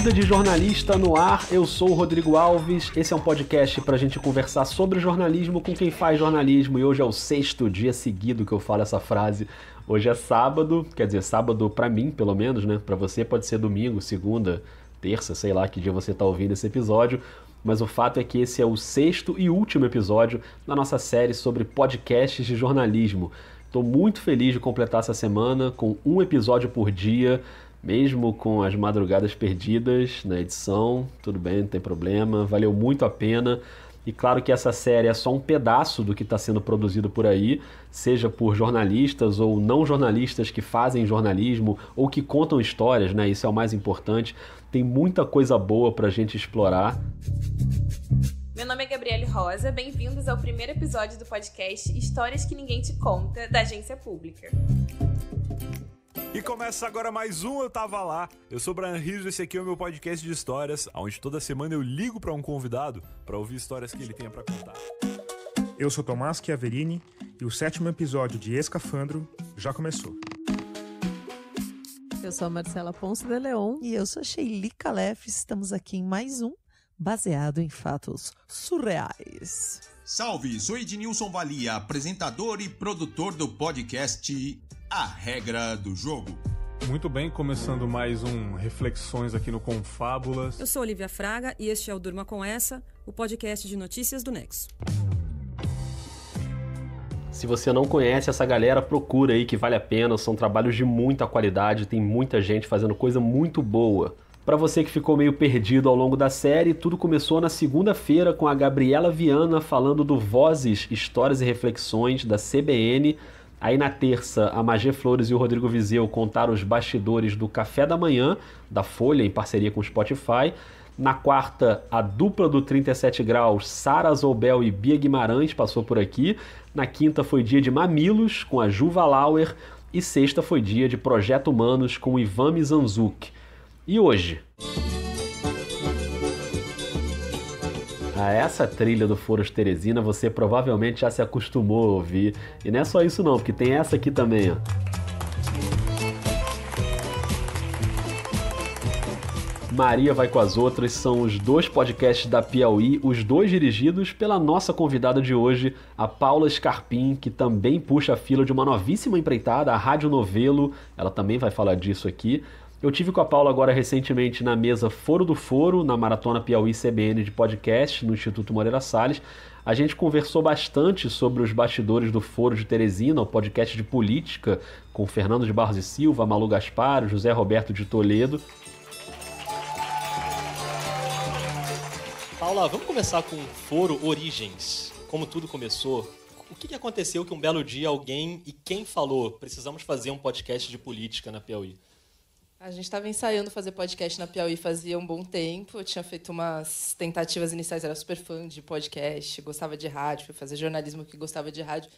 Vida de Jornalista no ar, eu sou o Rodrigo Alves, esse é um podcast pra gente conversar sobre jornalismo com quem faz jornalismo e hoje é o 6º dia seguido que eu falo essa frase. Hoje é sábado, quer dizer, sábado pra mim pelo menos, né? Pra você pode ser domingo, segunda, terça, sei lá que dia você tá ouvindo esse episódio, mas o fato é que esse é o 6º e último episódio da nossa série sobre podcasts de jornalismo. Tô muito feliz de completar essa semana com um episódio por dia, mesmo com as madrugadas perdidas na edição, tudo bem, não tem problema, valeu muito a pena. E claro que essa série é só um pedaço do que está sendo produzido por aí, seja por jornalistas ou não jornalistas que fazem jornalismo ou que contam histórias, né? Isso é o mais importante. Tem muita coisa boa para a gente explorar. Meu nome é Gabriele Rosa, bem-vindos ao primeiro episódio do podcast Histórias que Ninguém Te Conta, da Agência Pública. E começa agora mais um Eu Tava Lá. Eu sou o Brian Rizzo, esse aqui é o meu podcast de histórias, onde toda semana eu ligo para um convidado para ouvir histórias que ele tenha para contar. Eu sou Tomás Chiaverini e o 7º episódio de Escafandro já começou. Eu sou a Marcela Ponce de Leon e eu sou a Sheili Calef. Estamos aqui em mais um baseado em fatos surreais. Salve, sou Ednilson Valia, apresentador e produtor do podcast A Regra do Jogo. Muito bem, começando mais um Reflexões aqui no Confábulas. Eu sou Olivia Fraga e este é o Durma Com Essa, o podcast de notícias do Nexo. Se você não conhece essa galera, procura aí que vale a pena, são trabalhos de muita qualidade, tem muita gente fazendo coisa muito boa. Para você que ficou meio perdido ao longo da série, tudo começou na segunda-feira com a Gabriela Viana falando do Vozes, Histórias e Reflexões da CBN. Aí na terça, a Magê Flores e o Rodrigo Vizeu contaram os bastidores do Café da Manhã, da Folha, em parceria com o Spotify. Na quarta, a dupla do 37 Graus, Sara Zoubel e Bia Guimarães, passou por aqui. Na quinta foi dia de Mamilos, com a Juva Lauer. E sexta foi dia de Projeto Humanos, com o Ivan Mizanzuki. E hoje? A essa trilha do Foro de Teresina você provavelmente já se acostumou a ouvir. E não é só isso não, porque tem essa aqui também, ó. Maria Vai com as Outras são os dois podcasts da Piauí, os dois dirigidos pela nossa convidada de hoje, a Paula Scarpim, que também puxa a fila de uma novíssima empreitada, a Rádio Novelo. Ela também vai falar disso aqui. Eu tive com a Paula agora recentemente na mesa Foro do Foro, na Maratona Piauí CBN de podcast, no Instituto Moreira Salles. A gente conversou bastante sobre os bastidores do Foro de Teresina, o podcast de política, com Fernando de Barros e Silva, Malu Gaspar, José Roberto de Toledo. Paula, vamos começar com o Foro Origens. Como tudo começou, o que aconteceu que um belo dia alguém e quem falou precisamos fazer um podcast de política na Piauí? A gente estava ensaiando fazer podcast na Piauí fazia um bom tempo. Eu tinha feito umas tentativas iniciais, era super fã de podcast, gostava de rádio, fui fazer jornalismo que gostava de rádio.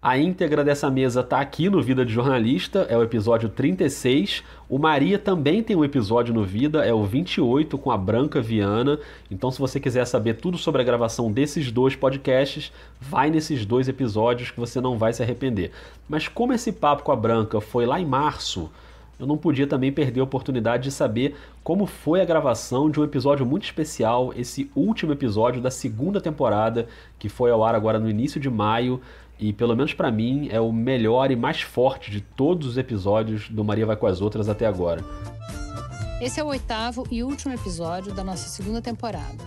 A íntegra dessa mesa tá aqui no Vida de Jornalista, é o episódio 36. O Maria também tem um episódio no Vida, é o 28, com a Branca Viana. Então, se você quiser saber tudo sobre a gravação desses dois podcasts, vai nesses dois episódios que você não vai se arrepender. Mas como esse papo com a Branca foi lá em março, eu não podia também perder a oportunidade de saber como foi a gravação de um episódio muito especial, esse último episódio da segunda temporada, que foi ao ar agora no início de maio, e pelo menos para mim é o melhor e mais forte de todos os episódios do Maria Vai com as Outras até agora. Esse é o 8º e último episódio da nossa segunda temporada.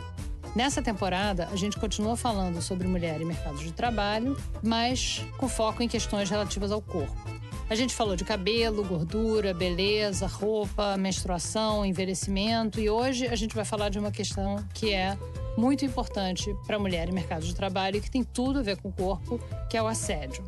Nessa temporada, a gente continua falando sobre mulher e mercado de trabalho, mas com foco em questões relativas ao corpo. A gente falou de cabelo, gordura, beleza, roupa, menstruação, envelhecimento e hoje a gente vai falar de uma questão que é muito importante para a mulher e mercado de trabalho e que tem tudo a ver com o corpo, que é o assédio.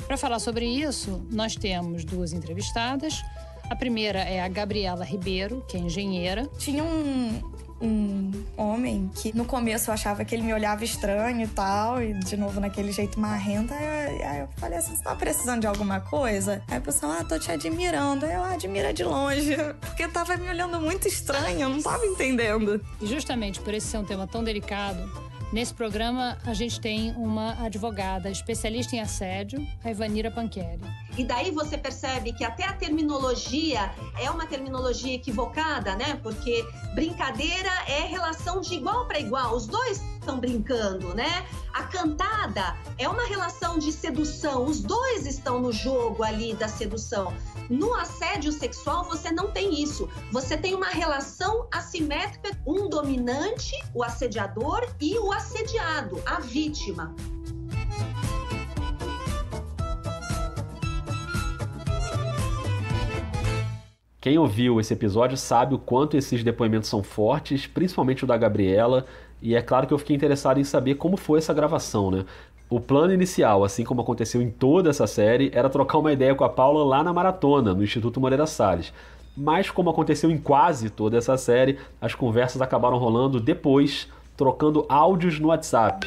Para falar sobre isso, nós temos duas entrevistadas. A primeira é a Gabriela Ribeiro, que é engenheira. Tinha um homem que no começo eu achava que ele me olhava estranho e tal, e de novo naquele jeito marrento. Aí eu falei assim, você tá precisando de alguma coisa? Aí a pessoa, tô te admirando. Aí eu, admira de longe, porque tava me olhando muito estranho, eu não tava entendendo. E justamente por esse ser um tema tão delicado, nesse programa a gente tem uma advogada especialista em assédio, a Ivanira Panqueri. E daí você percebe que até a terminologia é uma terminologia equivocada, né? Porque brincadeira é relação de igual para igual, os dois estão brincando, né? A cantada é uma relação de sedução, os dois estão no jogo ali da sedução. No assédio sexual você não tem isso, você tem uma relação assimétrica, um dominante, o assediador, e o assediado, a vítima. Quem ouviu esse episódio sabe o quanto esses depoimentos são fortes, principalmente o da Gabriela, e é claro que eu fiquei interessado em saber como foi essa gravação, né? O plano inicial, assim como aconteceu em toda essa série, era trocar uma ideia com a Paula lá na Maratona, no Instituto Moreira Salles. Mas como aconteceu em quase toda essa série, as conversas acabaram rolando depois, trocando áudios no WhatsApp.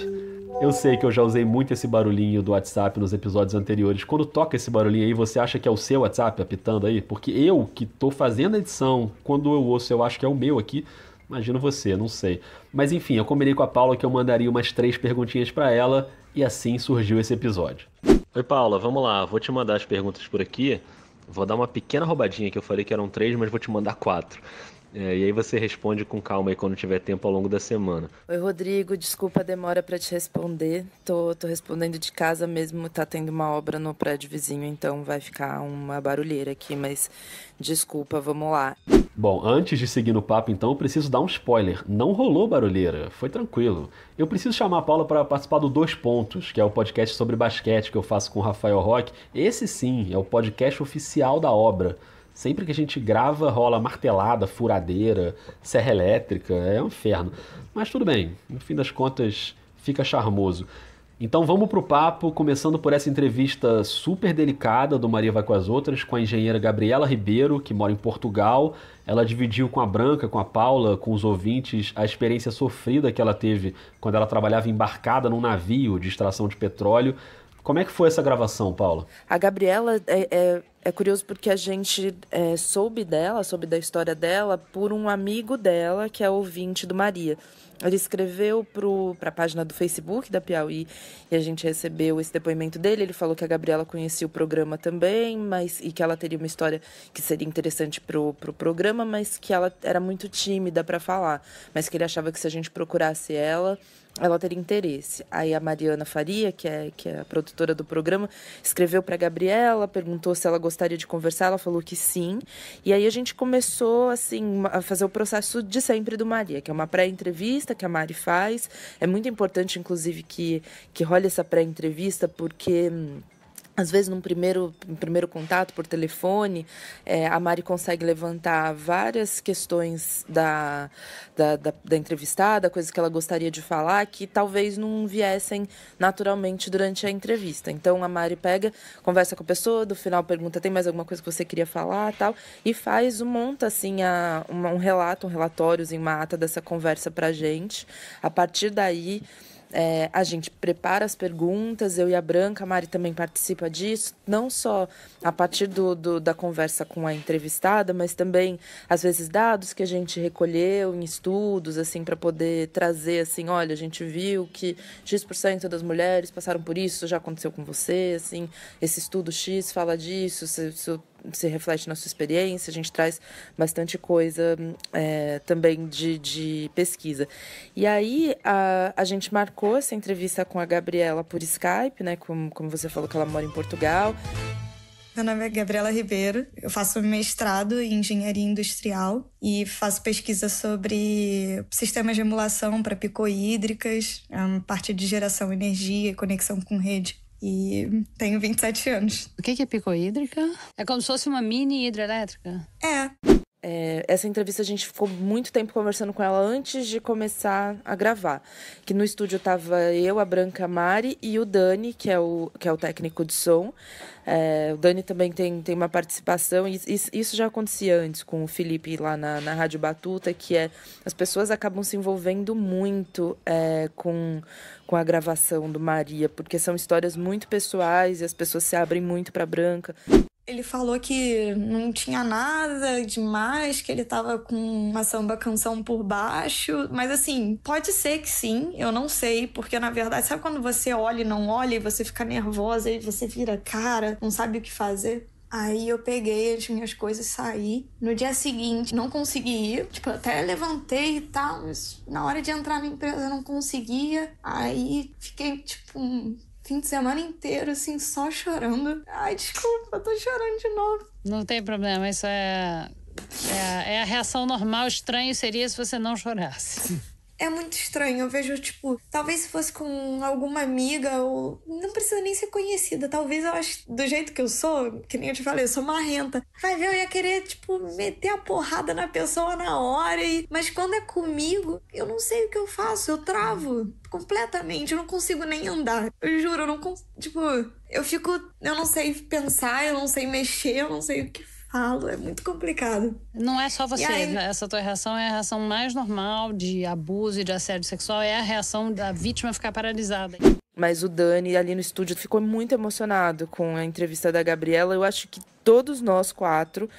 Eu sei que eu já usei muito esse barulhinho do WhatsApp nos episódios anteriores. Quando toca esse barulhinho aí, você acha que é o seu WhatsApp apitando aí? Porque eu, que tô fazendo a edição, quando eu ouço, eu acho que é o meu aqui. Imagino você, não sei. Mas enfim, eu combinei com a Paula que eu mandaria umas 3 perguntinhas pra ela e assim surgiu esse episódio. Oi, Paula, vamos lá. Vou te mandar as perguntas por aqui. Vou dar uma pequena roubadinha, que eu falei que eram 3, mas vou te mandar 4. E aí você responde com calma aí quando tiver tempo ao longo da semana. Oi, Rodrigo, desculpa a demora para te responder. Tô respondendo de casa mesmo, tá tendo uma obra no prédio vizinho, então vai ficar uma barulheira aqui, mas desculpa, vamos lá. Bom, antes de seguir no papo então, eu preciso dar um spoiler. Não rolou barulheira, foi tranquilo. Eu preciso chamar a Paula para participar do 2 Pontos, que é o podcast sobre basquete que eu faço com o Rafael Roque. Esse sim, é o podcast oficial da obra. Sempre que a gente grava, rola martelada, furadeira, serra elétrica, é um inferno. Mas tudo bem, no fim das contas, fica charmoso. Então vamos pro papo, começando por essa entrevista super delicada do Maria Vai com as Outras, com a engenheira Gabriela Ribeiro, que mora em Portugal. Ela dividiu com a Branca, com a Paula, com os ouvintes, a experiência sofrida que ela teve quando ela trabalhava embarcada num navio de extração de petróleo. Como é que foi essa gravação, Paula? A Gabriela é curioso porque a gente soube da história dela por um amigo dela, que é ouvinte do Maria. Ele escreveu para a página do Facebook da Piauí e a gente recebeu esse depoimento dele. Ele falou que a Gabriela conhecia o programa também, e que ela teria uma história que seria interessante pro programa, mas que ela era muito tímida para falar. Mas que ele achava que se a gente procurasse ela teria interesse. Aí a Mariana Faria, que é a produtora do programa, escreveu para a Gabriela, perguntou se ela gostaria de conversar, ela falou que sim. E aí a gente começou assim, a fazer o processo de sempre do Maria, que é uma pré-entrevista que a Mari faz. É muito importante, inclusive, que role essa pré-entrevista, porque às vezes, num primeiro contato por telefone, a Mari consegue levantar várias questões da entrevistada, coisas que ela gostaria de falar, que talvez não viessem naturalmente durante a entrevista. Então, a Mari pega, conversa com a pessoa, do final pergunta, tem mais alguma coisa que você queria falar, tal, e monta assim, um relatório, uma ata dessa conversa pra gente. A partir daí, a gente prepara as perguntas, eu e a Branca, a Mari também participa disso, não só a partir da conversa com a entrevistada, mas também, às vezes, dados que a gente recolheu em estudos, assim, para poder trazer, assim, olha, a gente viu que X% das mulheres passaram por isso, já aconteceu com você, assim, esse estudo X fala disso, se reflete na sua experiência, a gente traz bastante coisa também de pesquisa. E aí a gente marcou essa entrevista com a Gabriela por Skype, né? Como você falou que ela mora em Portugal. Meu nome é Gabriela Ribeiro, eu faço mestrado em engenharia industrial e faço pesquisa sobre sistemas de emulação para picohídricas, a parte de geração de energia e conexão com rede. E tenho 27 anos. O que é picohídrica? É como se fosse uma mini hidrelétrica? Essa entrevista a gente ficou muito tempo conversando com ela antes de começar a gravar. Que no estúdio tava eu, a Branca, a Mari e o Dani, que é o técnico de som. O Dani também tem uma participação, e isso já acontecia antes com o Felipe lá na Rádio Batuta, que as pessoas acabam se envolvendo muito com a gravação do Maria, porque são histórias muito pessoais e as pessoas se abrem muito para Branca. Ele falou que não tinha nada demais, que ele tava com uma samba canção por baixo. Mas assim, pode ser que sim, eu não sei. Porque na verdade, sabe quando você olha e não olha e você fica nervosa e você vira cara, não sabe o que fazer? Aí eu peguei as minhas coisas e saí. No dia seguinte, não consegui ir. Tipo, até levantei e tal, mas na hora de entrar na empresa eu não conseguia. Aí fiquei, tipo, um fim de semana inteiro, assim, só chorando. Ai, desculpa, eu tô chorando de novo. Não tem problema, isso é a reação normal. Estranho seria se você não chorasse. É muito estranho, eu vejo, tipo, talvez se fosse com alguma amiga, ou não precisa nem ser conhecida, talvez eu acho, do jeito que eu sou, que nem eu te falei, eu sou marrenta. Vai ver, eu ia querer, tipo, meter a porrada na pessoa na hora, mas quando é comigo, eu não sei o que eu faço, eu travo completamente, eu não consigo nem andar, eu juro, eu não consigo, tipo, eu não sei pensar, eu não sei mexer, eu não sei o que falo, é muito complicado. Não é só você, aí... essa tua reação é a reação mais normal de abuso e de assédio sexual, é a reação da vítima ficar paralisada. Mas o Dani, ali no estúdio, ficou muito emocionado com a entrevista da Gabriela. Eu acho que todos nós 4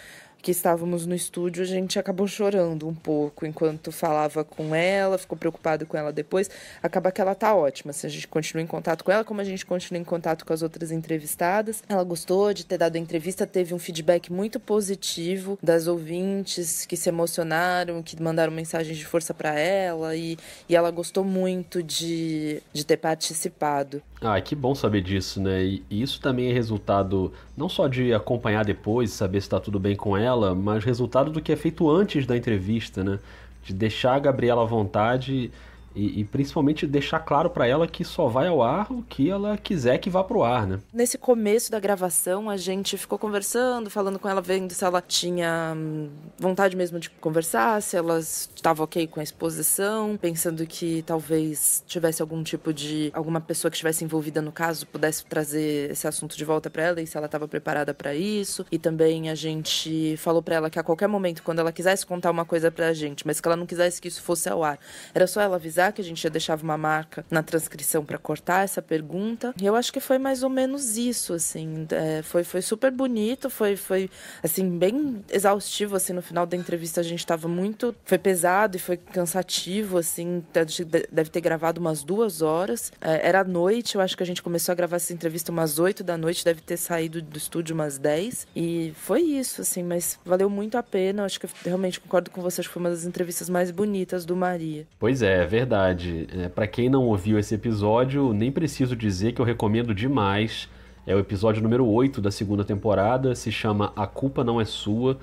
que estávamos no estúdio, a gente acabou chorando um pouco enquanto falava com ela, ficou preocupado com ela depois. Acaba que ela tá ótima, se a gente continua em contato com ela, como a gente continua em contato com as outras entrevistadas. Ela gostou de ter dado a entrevista, teve um feedback muito positivo das ouvintes que se emocionaram, que mandaram mensagens de força para ela, e ela gostou muito de ter participado. Ah, que bom saber disso, né? E isso também é resultado não só de acompanhar depois, saber se está tudo bem com ela, mas resultado do que é feito antes da entrevista, né? De deixar a Gabriela à vontade e principalmente deixar claro para ela que só vai ao ar o que ela quiser que vá pro ar, né? Nesse começo da gravação, a gente ficou conversando, falando com ela, vendo se ela tinha vontade mesmo de conversar, se ela estava ok com a exposição, pensando que talvez tivesse algum tipo de... alguma pessoa que estivesse envolvida no caso pudesse trazer esse assunto de volta para ela e se ela estava preparada para isso. E também a gente falou para ela que a qualquer momento, quando ela quisesse contar uma coisa pra gente, mas que ela não quisesse que isso fosse ao ar, era só ela avisar, que a gente já deixava uma marca na transcrição para cortar essa pergunta. E eu acho que foi mais ou menos isso, assim. Foi super bonito, foi assim, bem exaustivo, assim, no final da entrevista a gente tava muito... Foi pesado e foi cansativo, assim. A gente deve ter gravado umas 2 horas. Era à noite, eu acho que a gente começou a gravar essa entrevista umas 8 da noite, deve ter saído do estúdio umas 10. E foi isso, assim, mas valeu muito a pena. Eu acho que eu realmente concordo com você, acho que foi uma das entrevistas mais bonitas do Maria. Pois é verdade. Para quem não ouviu esse episódio, nem preciso dizer que eu recomendo demais. É o episódio número 8 da 2ª temporada, se chama A Culpa Não É Sua.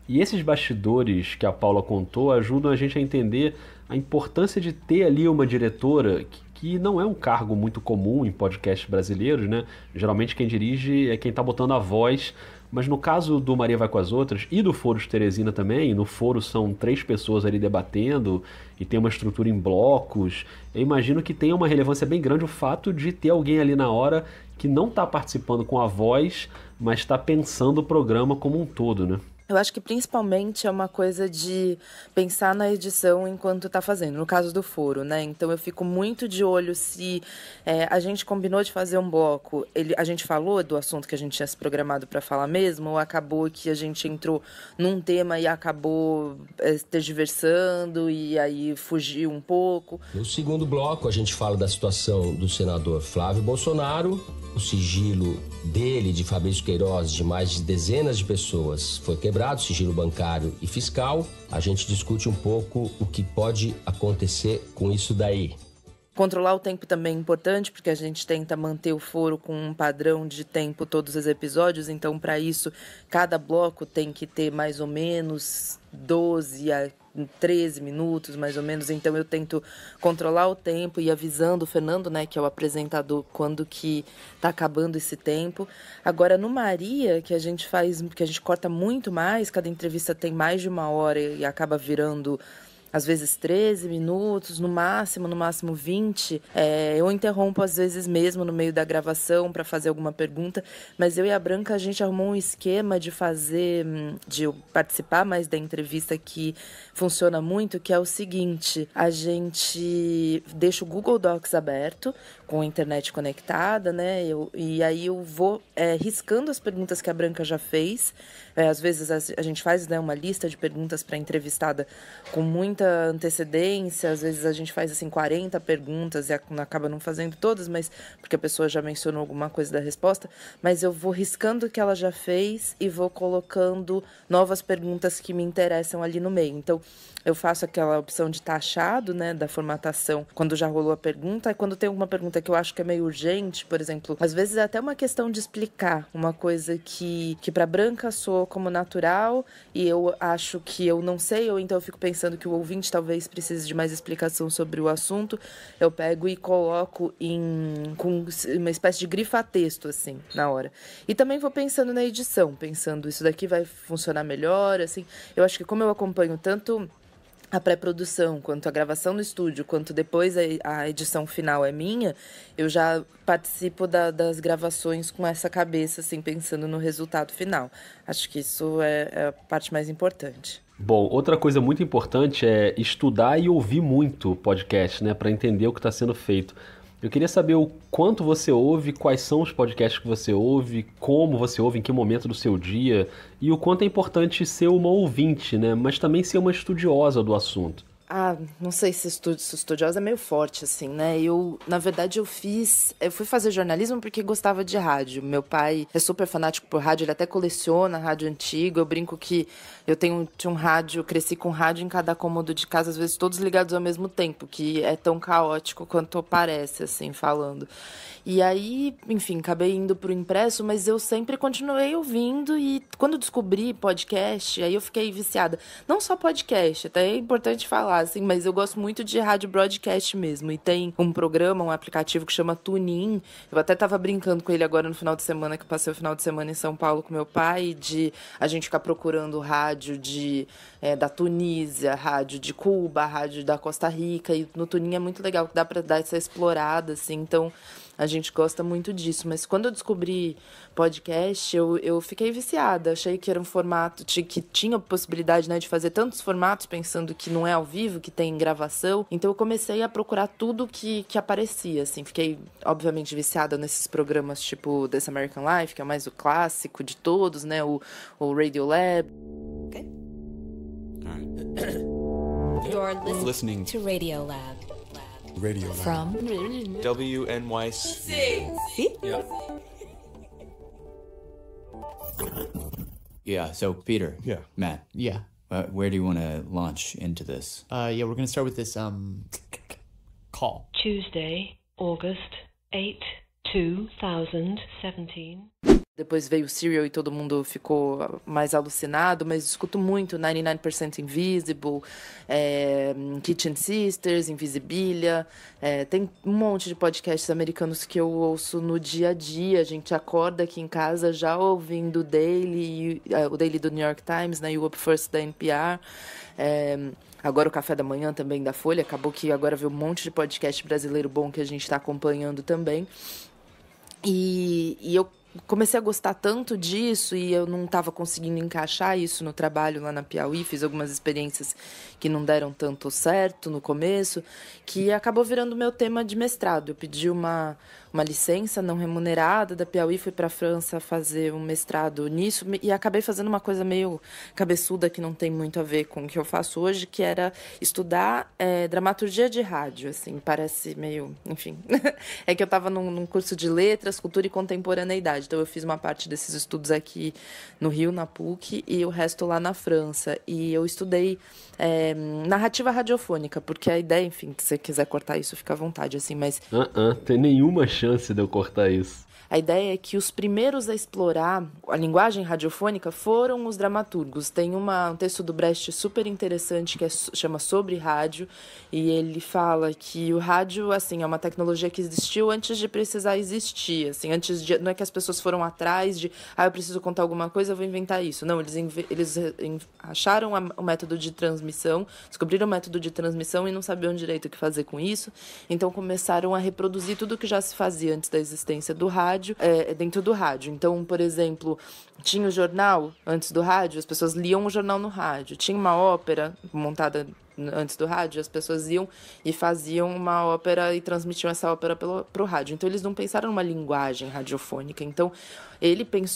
E esses bastidores que a Paula contou ajudam a gente a entender a importância de ter ali uma diretora que não é um cargo muito comum em podcasts brasileiros, né? Geralmente quem dirige é quem tá botando a voz. Mas no caso do Maria Vai com as Outras e do Foro de Teresina também, no Foro são 3 pessoas ali debatendo e tem uma estrutura em blocos, eu imagino que tenha uma relevância bem grande o fato de ter alguém ali na hora que não está participando com a voz, mas está pensando o programa como um todo, né? Eu acho que principalmente é uma coisa de pensar na edição enquanto tá fazendo, no caso do Foro, né? Então eu fico muito de olho se a gente combinou de fazer um bloco, a gente falou do assunto que a gente tinha se programado para falar mesmo, ou acabou que a gente entrou num tema e acabou tergiversando e aí fugiu um pouco. No segundo bloco a gente fala da situação do senador Flávio Bolsonaro, o sigilo dele, de Fabrício Queiroz, de mais de dezenas de pessoas foi quebrado, sigilo bancário e fiscal. A gente discute um pouco o que pode acontecer com isso daí. Controlar o tempo também é importante, porque a gente tenta manter o Foro com um padrão de tempo todos os episódios, então para isso cada bloco tem que ter mais ou menos 12 a 13 minutos, mais ou menos, então eu tento controlar o tempo e avisando o Fernando, né, que é o apresentador, quando que tá acabando esse tempo. Agora, no Maria, que a gente corta muito mais, cada entrevista tem mais de 1 hora e acaba virando às vezes 13 minutos, no máximo 20. Eu interrompo às vezes mesmo no meio da gravação para fazer alguma pergunta, mas eu e a Branca, a gente arrumou um esquema de eu participar mais da entrevista que funciona muito, que é o seguinte: a gente deixa o Google Docs aberto, com a internet conectada, né? E aí eu vou riscando as perguntas que a Branca já fez. Às vezes a gente faz, né, uma lista de perguntas para a entrevistada com muita antecedência, às vezes a gente faz assim 40 perguntas e acaba não fazendo todas, mas porque a pessoa já mencionou alguma coisa da resposta, mas eu vou riscando o que ela já fez e vou colocando novas perguntas que me interessam ali no meio. Então, eu faço aquela opção de taxado, né, da formatação, quando já rolou a pergunta, e quando tem alguma pergunta que eu acho que é meio urgente, por exemplo, às vezes é até uma questão de explicar uma coisa que para Branca soou como natural e eu acho que eu não sei, ou então eu fico pensando que o ouvinte talvez precise de mais explicação sobre o assunto, eu pego e coloco com uma espécie de grifa-texto, assim, na hora. E também vou pensando na edição, pensando, isso daqui vai funcionar melhor, assim. Eu acho que como eu acompanho tanto a pré-produção, quanto a gravação no estúdio, quanto depois a edição final é minha, eu já participo das gravações com essa cabeça, assim, pensando no resultado final. Acho que isso é a parte mais importante. Bom, outra coisa muito importante é estudar e ouvir muito podcast, né, para entender o que está sendo feito. Eu queria saber o quanto você ouve, quais são os podcasts que você ouve, como você ouve, em que momento do seu dia, e o quanto é importante ser uma ouvinte, né? Mas também ser uma estudiosa do assunto. Não sei se estudiosa é meio forte, assim, né? Na verdade, eu fui fazer jornalismo porque gostava de rádio. Meu pai é super fanático por rádio, ele até coleciona rádio antigo. Eu brinco que eu tinha um rádio, cresci com rádio em cada cômodo de casa, às vezes todos ligados ao mesmo tempo, que é tão caótico quanto parece, assim, falando. E aí, enfim, acabei indo pro impresso, mas eu sempre continuei ouvindo e quando descobri podcast, aí eu fiquei viciada. Não só podcast, até é importante falar, assim, mas eu gosto muito de rádio broadcast mesmo. E tem um programa, um aplicativo que chama TuneIn. Eu até tava brincando com ele agora no final de semana, que eu passei o final de semana em São Paulo com meu pai, de a gente ficar procurando rádio da Tunísia, rádio de Cuba, rádio da Costa Rica. E no TuneIn é muito legal, que dá pra dar essa explorada, assim, então a gente gosta muito disso. Mas quando eu descobri podcast, eu fiquei viciada. Achei que era um formato que tinha possibilidade, né, de fazer tantos formatos, pensando que não é ao vivo, que tem gravação. Então eu comecei a procurar tudo que aparecia, assim. Fiquei, obviamente, viciada nesses programas tipo This American Life, que é mais o clássico de todos, né, o Radiolab. Okay. You're listening to Radiolab. Radiolab. From WNYC. Yeah. Yeah, so Peter. Yeah. Matt. Yeah. Where do you want to launch into this? Yeah, we're going to start with this call. Tuesday, August 8, 2017. Depois veio o Serial e todo mundo ficou mais alucinado, mas escuto muito 99% Invisible, Kitchen Sisters, Invisibilia. Tem um monte de podcasts americanos que eu ouço no dia a dia. A gente acorda aqui em casa já ouvindo o Daily do New York Times, né, e o Up First da NPR. Agora o Café da Manhã também da Folha. Acabou que agora veio um monte de podcast brasileiro bom que a gente está acompanhando também. E eu comecei a gostar tanto disso e eu não estava conseguindo encaixar isso no trabalho lá na Piauí. Fiz algumas experiências que não deram tanto certo no começo, que acabou virando meu tema de mestrado. Eu pedi uma licença não remunerada da Piauí, fui para a França fazer um mestrado nisso e acabei fazendo uma coisa meio cabeçuda que não tem muito a ver com o que eu faço hoje, que era estudar dramaturgia de rádio, assim, parece meio, enfim. É que eu estava num curso de letras, cultura e contemporaneidade, então eu fiz uma parte desses estudos aqui no Rio, na PUC, e o resto lá na França, e eu estudei narrativa radiofônica, porque a ideia, enfim, se você quiser cortar isso, fica à vontade, assim, mas... Tem nenhuma chance de eu cortar isso. A ideia é que os primeiros a explorar a linguagem radiofônica foram os dramaturgos. Tem um texto do Brecht super interessante que chama Sobre Rádio, e ele fala que o rádio, assim, é uma tecnologia que existiu antes de precisar existir, assim, não é que as pessoas pessoas foram atrás de, eu preciso contar alguma coisa, eu vou inventar isso. Não, eles acharam o método de transmissão, descobriram o método de transmissão e não sabiam direito o que fazer com isso. Então começaram a reproduzir tudo que já se fazia antes da existência do rádio, dentro do rádio. Então, por exemplo, tinha o jornal antes do rádio, as pessoas liam o jornal no rádio. Tinha uma ópera montada antes do rádio, as pessoas iam e faziam uma ópera e transmitiam essa ópera pro rádio. Então, eles não pensaram numa linguagem radiofônica. Então,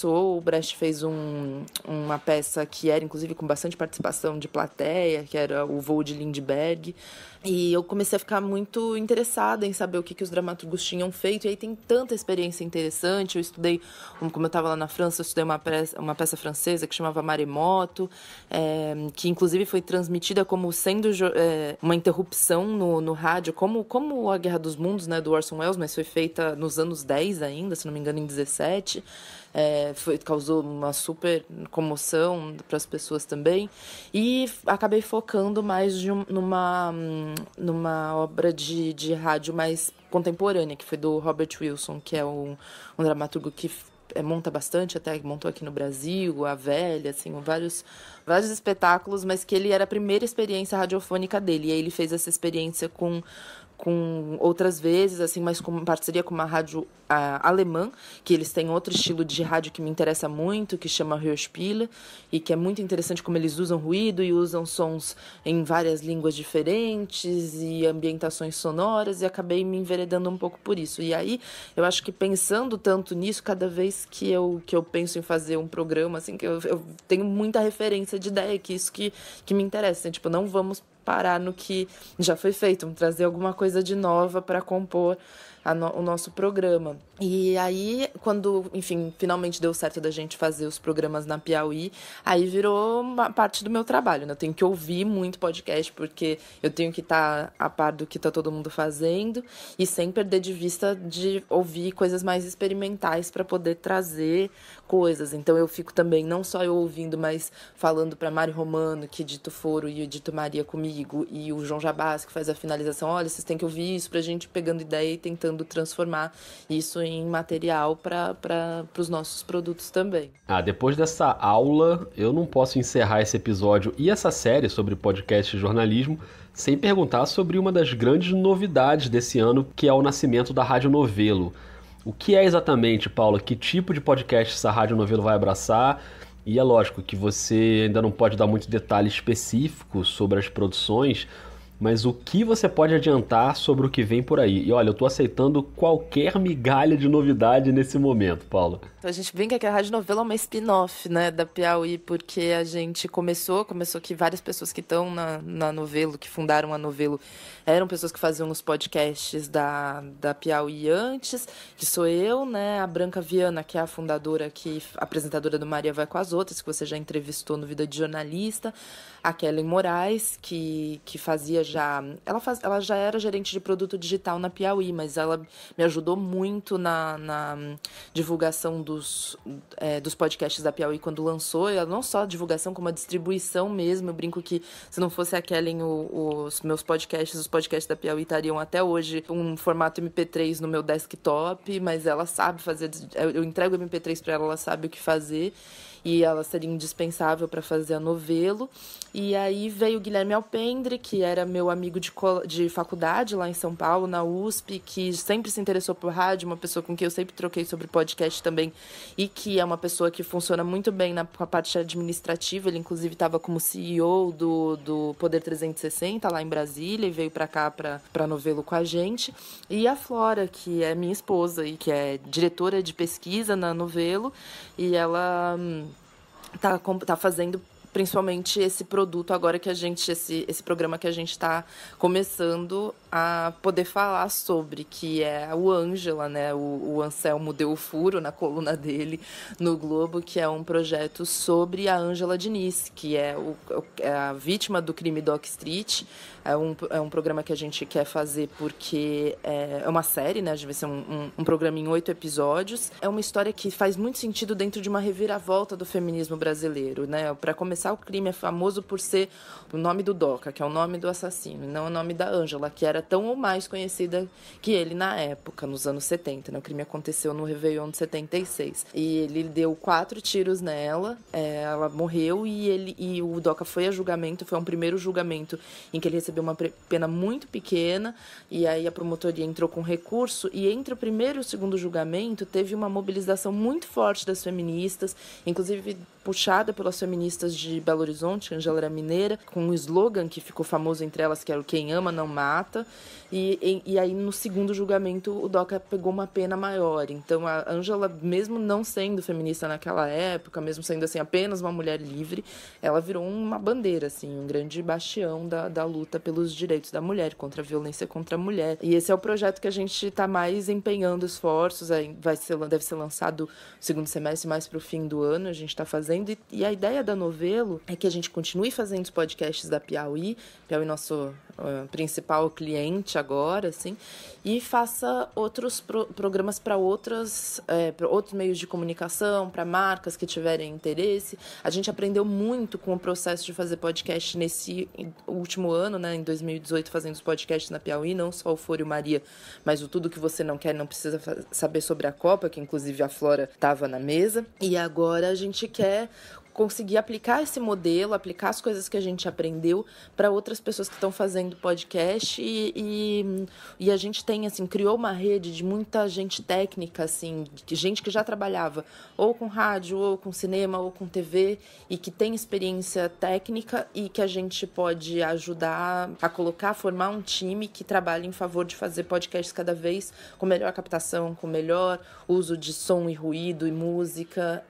o Brecht fez uma peça que era, inclusive, com bastante participação de plateia, que era o Voo de Lindbergh. E eu comecei a ficar muito interessada em saber o que os dramaturgos tinham feito. E aí tem tanta experiência interessante. Eu estudei, como eu estava lá na França, eu estudei uma peça francesa que chamava Maremoto, que inclusive foi transmitida como sendo uma interrupção no rádio, como a Guerra dos Mundos, né, do Orson Welles, mas foi feita nos anos 10 ainda, se não me engano, em 17. Causou uma super comoção para as pessoas também, e acabei focando mais numa obra de rádio mais contemporânea, que foi do Robert Wilson, que é um dramaturgo que monta bastante, até montou aqui no Brasil, A Velha, assim, vários espetáculos, mas que ele era a primeira experiência radiofônica dele, e aí ele fez essa experiência com outras vezes, assim, mas com parceria com uma rádio alemã, que eles têm outro estilo de rádio que me interessa muito, que chama Hörspiele, e que é muito interessante como eles usam ruído e usam sons em várias línguas diferentes e ambientações sonoras, e acabei me enveredando um pouco por isso. E aí, eu acho que pensando tanto nisso, cada vez que eu penso em fazer um programa, assim, que eu tenho muita referência de ideia, que isso que me interessa, assim, tipo, não vamos parar no que já foi feito, vamos trazer alguma coisa de nova para compor o nosso programa. E aí, quando, enfim, finalmente deu certo da gente fazer os programas na Piauí, aí virou uma parte do meu trabalho, né? Eu tenho que ouvir muito podcast, porque eu tenho que estar a par do que está todo mundo fazendo, e sem perder de vista de ouvir coisas mais experimentais para poder trazer coisas. Então eu fico também, não só eu ouvindo, mas falando para Mari Romano, que edita o Foro e edita Maria comigo, e o João Jabás, que faz a finalização. Olha, vocês têm que ouvir isso, pra gente pegando ideia e tentando transformar isso em material para os nossos produtos também. Depois dessa aula, eu não posso encerrar esse episódio e essa série sobre podcast e jornalismo sem perguntar sobre uma das grandes novidades desse ano, que é o nascimento da Rádio Novelo. O que é exatamente, Paula? Que tipo de podcast essa Rádio Novelo vai abraçar? E é lógico que você ainda não pode dar muito detalhe específico sobre as produções, mas o que você pode adiantar sobre o que vem por aí? E olha, eu tô aceitando qualquer migalha de novidade nesse momento, Paula. Então a gente brinca que a Rádio Novelo é uma spin-off, né, da Piauí, porque a gente começou que várias pessoas que estão na Novelo, que fundaram a Novelo, eram pessoas que faziam os podcasts da Piauí antes, que sou eu, né, a Branca Viana, que é a fundadora, apresentadora do Maria Vai com as Outras, que você já entrevistou no Vida de Jornalista, a Kellen Moraes, que fazia já... Ela já era gerente de produto digital na Piauí, mas ela me ajudou muito na divulgação dos podcasts da Piauí quando lançou. Ela não só a divulgação, como a distribuição mesmo. Eu brinco que se não fosse a Kellen, os meus podcasts, os podcasts da Piauí estariam até hoje um formato MP3 no meu desktop, mas ela sabe fazer... Eu entrego o MP3 para ela, ela sabe o que fazer. E ela seria indispensável para fazer a Novelo. E aí veio o Guilherme Alpendre, que era meu amigo de faculdade lá em São Paulo, na USP, que sempre se interessou por rádio, uma pessoa com quem eu sempre troquei sobre podcast também, e que é uma pessoa que funciona muito bem com a parte administrativa. Ele, inclusive, estava como CEO do Poder 360 lá em Brasília e veio para cá, para a Novelo com a gente. E a Flora, que é minha esposa e que é diretora de pesquisa na Novelo, e ela tá fazendo principalmente esse produto agora que esse programa que a gente está começando a poder falar sobre, que é o Ângela, né? O Anselmo deu o furo na coluna dele no Globo, que é um projeto sobre a Ângela Diniz, que é a vítima do crime Dock Street. É um programa que a gente quer fazer porque é uma série, né? Vai ser um programa em 8 episódios. É uma história que faz muito sentido dentro de uma reviravolta do feminismo brasileiro, né? Para começar, o crime é famoso por ser o nome do Doca, que é o nome do assassino, e não o nome da Ângela, que era era tão ou mais conhecida que ele na época, nos anos 70, né? O crime aconteceu no Réveillon de 76. E ele deu 4 tiros nela, ela morreu e o Udoca foi a julgamento, foi um primeiro julgamento em que ele recebeu uma pena muito pequena, e aí a promotoria entrou com recurso, e entre o primeiro e o segundo julgamento teve uma mobilização muito forte das feministas, inclusive puxada pelas feministas de Belo Horizonte. A Ângela era mineira, com um slogan que ficou famoso entre elas, que era o "Quem ama não mata", e aí no segundo julgamento o Udoca pegou uma pena maior. Então a Ângela, mesmo não sendo feminista naquela época, mesmo sendo assim apenas uma mulher livre, ela virou uma bandeira, assim, um grande bastião da luta pelos direitos da mulher, contra a violência contra a mulher. E esse é o projeto que a gente está mais empenhando esforços, deve ser lançado no segundo semestre, mais para o fim do ano, a gente está fazendo. E a ideia da Novelo é que a gente continue fazendo os podcasts da Piauí nosso principal cliente agora, assim, e faça outros programas para outros meios de comunicação, para marcas que tiverem interesse. A gente aprendeu muito com o processo de fazer podcast nesse último ano, né, em 2018, fazendo os podcasts na Piauí, não só o Foro e o Maria, mas o Tudo Que Você Não Quer, Não Precisa Saber Sobre a Copa, que inclusive a Flora estava na mesa. E agora a gente quer conseguir aplicar esse modelo, aplicar as coisas que a gente aprendeu para outras pessoas que estão fazendo podcast, e a gente tem, assim, criou uma rede de muita gente técnica, assim, de gente que já trabalhava ou com rádio, ou com cinema, ou com TV, e que tem experiência técnica e que a gente pode ajudar a colocar, formar um time que trabalhe em favor de fazer podcasts cada vez com melhor captação, com melhor uso de som e ruído e música.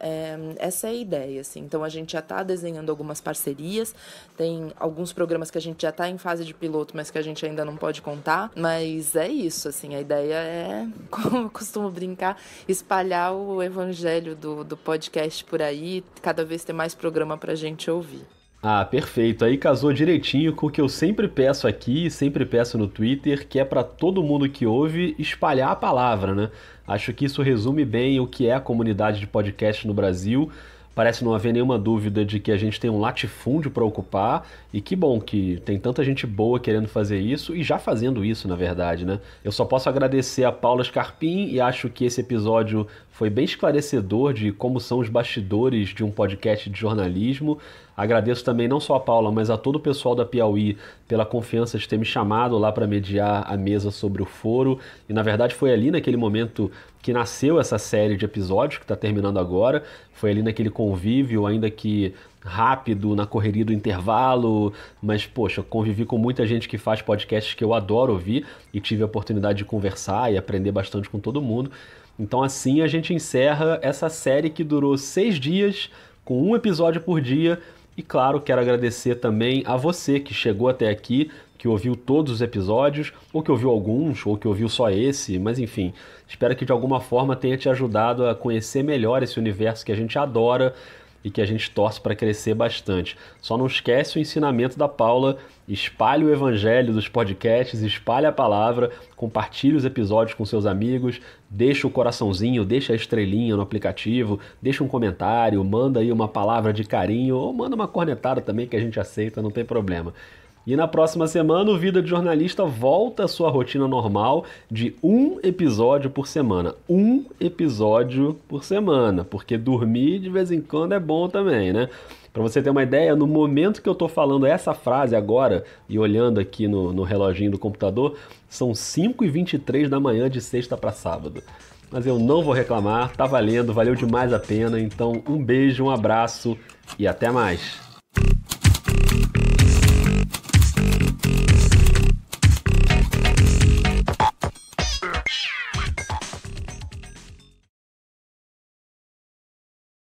Essa é a ideia, assim. Então a gente já está desenhando algumas parcerias, tem alguns programas que a gente já está em fase de piloto, mas que a gente ainda não pode contar, mas é isso, assim, a ideia é, como eu costumo brincar, espalhar o evangelho do podcast por aí, cada vez ter mais programa pra gente ouvir. Ah, perfeito. Aí casou direitinho com o que eu sempre peço aqui, sempre peço no Twitter, que é para todo mundo que ouve espalhar a palavra, né? Acho que isso resume bem o que é a comunidade de podcast no Brasil. Parece não haver nenhuma dúvida de que a gente tem um latifúndio para ocupar, e que bom que tem tanta gente boa querendo fazer isso e já fazendo isso, na verdade, né? Eu só posso agradecer a Paula Scarpim, e acho que esse episódio foi bem esclarecedor de como são os bastidores de um podcast de jornalismo. Agradeço também não só a Paula, mas a todo o pessoal da Piauí pela confiança de ter me chamado lá para mediar a mesa sobre o foro. E na verdade foi ali naquele momento que nasceu essa série de episódios que está terminando agora. Foi ali naquele convívio, ainda que rápido, na correria do intervalo, mas poxa, convivi com muita gente que faz podcasts que eu adoro ouvir e tive a oportunidade de conversar e aprender bastante com todo mundo. Então assim a gente encerra essa série que durou 6 dias, com um episódio por dia. E claro, quero agradecer também a você que chegou até aqui, que ouviu todos os episódios, ou que ouviu alguns, ou que ouviu só esse, mas enfim, espero que de alguma forma tenha te ajudado a conhecer melhor esse universo que a gente adora e que a gente torce para crescer bastante. Só não esquece o ensinamento da Paula: espalhe o evangelho dos podcasts, espalhe a palavra, compartilhe os episódios com seus amigos, deixa o coraçãozinho, deixa a estrelinha no aplicativo, deixa um comentário, manda aí uma palavra de carinho, ou manda uma cornetada também que a gente aceita, não tem problema. E na próxima semana o Vida de Jornalista volta à sua rotina normal de um episódio por semana. Um episódio por semana, porque dormir de vez em quando é bom também, né? Para você ter uma ideia, no momento que eu tô falando essa frase agora, e olhando aqui no reloginho do computador, são 5h23 da manhã de sexta para sábado. Mas eu não vou reclamar, tá valendo, valeu demais a pena. Então um beijo, um abraço e até mais.